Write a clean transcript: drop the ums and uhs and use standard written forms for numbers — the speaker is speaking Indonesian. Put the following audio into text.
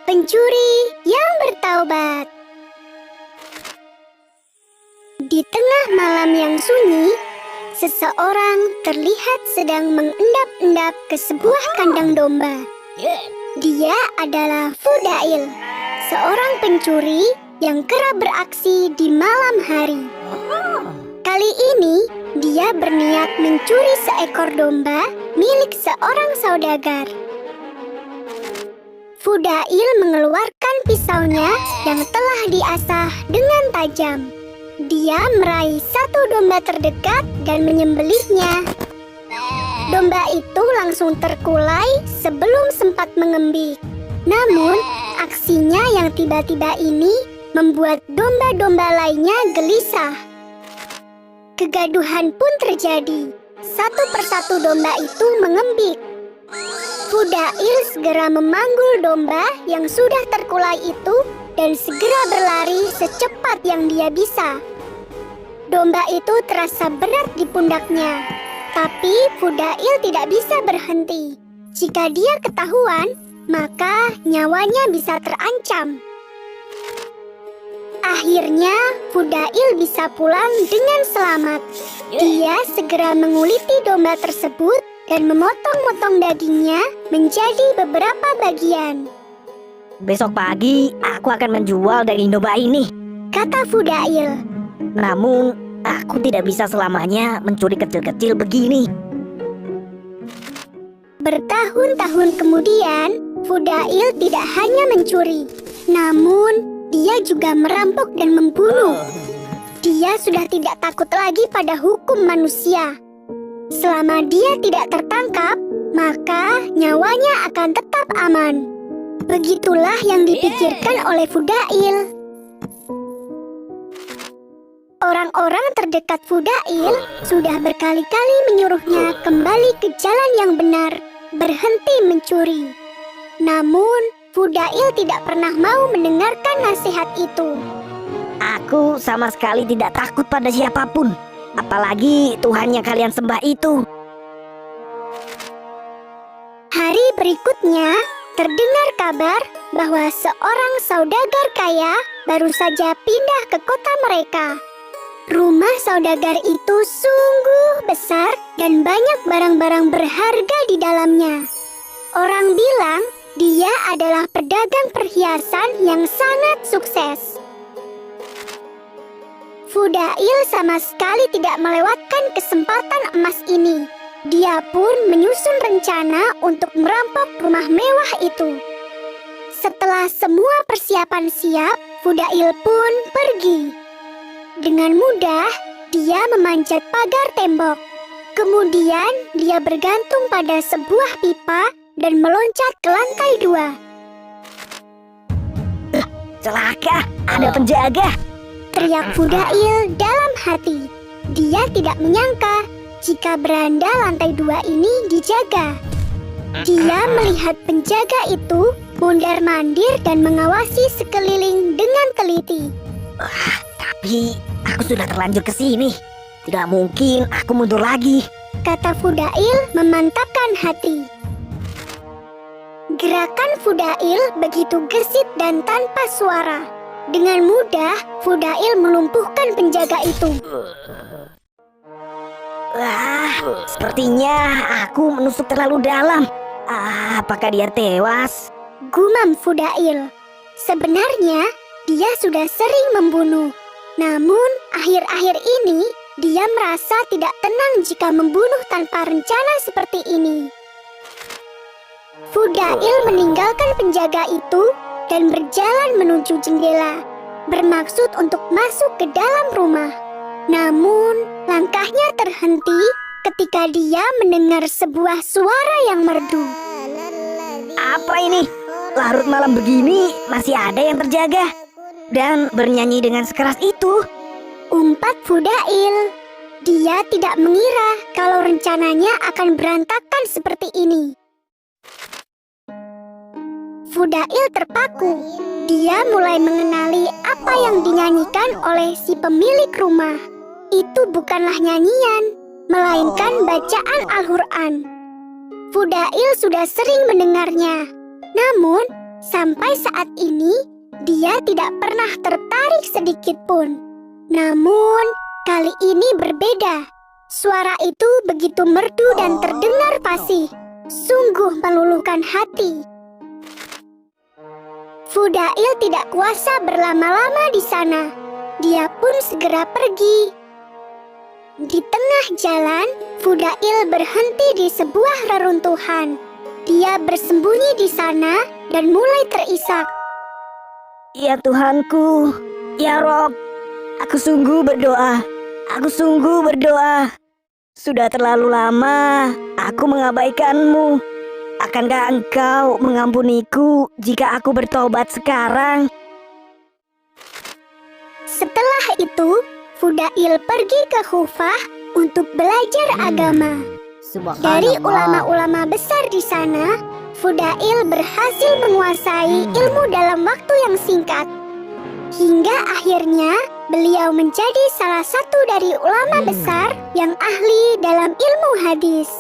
Pencuri yang bertaubat. Di tengah malam yang sunyi, seseorang terlihat sedang mengendap-endap ke sebuah kandang domba. Dia adalah Fudail, seorang pencuri yang kerap beraksi di malam hari. Kali ini, dia berniat mencuri seekor domba milik seorang saudagar. Fudail mengeluarkan pisaunya yang telah diasah dengan tajam. Dia meraih satu domba terdekat dan menyembelihnya. Domba itu langsung terkulai sebelum sempat mengembik. Namun, aksinya yang tiba-tiba ini membuat domba-domba lainnya gelisah. Kegaduhan pun terjadi. Satu persatu domba itu mengembik. Fudail segera memanggul domba yang sudah terkulai itu dan segera berlari secepat yang dia bisa. Domba itu terasa berat di pundaknya, tapi Fudail tidak bisa berhenti. Jika dia ketahuan, maka nyawanya bisa terancam. Akhirnya, Fudail bisa pulang dengan selamat. Dia segera menguliti domba tersebut dan memotong-motong dagingnya menjadi beberapa bagian. Besok pagi aku akan menjual daging domba ini, kata Fudail. Namun aku tidak bisa selamanya mencuri kecil-kecil begini. Bertahun-tahun kemudian, Fudail tidak hanya mencuri, namun dia juga merampok dan membunuh. Dia sudah tidak takut lagi pada hukum manusia. Selama dia tidak tertangkap, maka nyawanya akan tetap aman. Begitulah yang dipikirkan oleh Fudail. Orang-orang terdekat Fudail sudah berkali-kali menyuruhnya kembali ke jalan yang benar, berhenti mencuri. Namun, Fudail tidak pernah mau mendengarkan nasihat itu. Aku sama sekali tidak takut pada siapapun, apalagi Tuhan yang kalian sembah itu. Hari berikutnya, terdengar kabar bahwa seorang saudagar kaya baru saja pindah ke kota mereka. Rumah saudagar itu sungguh besar dan banyak barang-barang berharga di dalamnya. Orang bilang dia adalah pedagang perhiasan yang sangat sukses. Fudail sama sekali tidak melewatkan kesempatan emas ini. Dia pun menyusun rencana untuk merampok rumah mewah itu. Setelah semua persiapan siap, Fudail pun pergi. Dengan mudah, dia memanjat pagar tembok. Kemudian, dia bergantung pada sebuah pipa dan meloncat ke lantai 2. Celaka, ada penjaga, teriak Fudail dalam hati. Dia tidak menyangka jika beranda lantai 2 ini dijaga. Dia melihat penjaga itu mondar-mandir dan mengawasi sekeliling dengan teliti. Tapi aku sudah terlanjur ke sini. Tidak mungkin aku mundur lagi, kata Fudail memantapkan hati. Gerakan Fudail begitu gesit dan tanpa suara. Dengan mudah, Fudail melumpuhkan penjaga itu. Sepertinya aku menusuk terlalu dalam. Apakah dia tewas? Gumam Fudail. Sebenarnya, dia sudah sering membunuh. Namun, akhir-akhir ini, dia merasa tidak tenang jika membunuh tanpa rencana seperti ini. Fudail meninggalkan penjaga itu dan berjalan menuju jendela, bermaksud untuk masuk ke dalam rumah. Namun, langkahnya terhenti ketika dia mendengar sebuah suara yang merdu. Apa ini? Larut malam begini masih ada yang terjaga dan bernyanyi dengan sekeras itu, umpat Fudail. Dia tidak mengira kalau rencananya akan berantakan seperti ini. Fudail terpaku. Dia mulai mengenali apa yang dinyanyikan oleh si pemilik rumah. Itu bukanlah nyanyian, melainkan bacaan Al-Quran. Fudail sudah sering mendengarnya. Namun, Sampai saat ini, dia tidak pernah tertarik sedikit pun. Namun, kali ini berbeda. Suara itu begitu merdu dan terdengar fasih. Sungguh meluluhkan hati. Fudail tidak kuasa berlama-lama di sana. Dia pun segera pergi. Di tengah jalan, Fudail berhenti di sebuah reruntuhan. Dia bersembunyi di sana dan mulai terisak. Ya Tuhanku, ya Rob, aku sungguh berdoa. Aku sungguh berdoa. Sudah terlalu lama aku mengabaikanmu. Akankah engkau mengampuniku jika aku bertobat sekarang? Setelah itu, Fudail pergi ke Kufah untuk belajar agama. Dari ulama-ulama besar di sana, Fudail berhasil menguasai ilmu dalam waktu yang singkat. Hingga akhirnya beliau menjadi salah satu dari ulama besar yang ahli dalam ilmu hadis.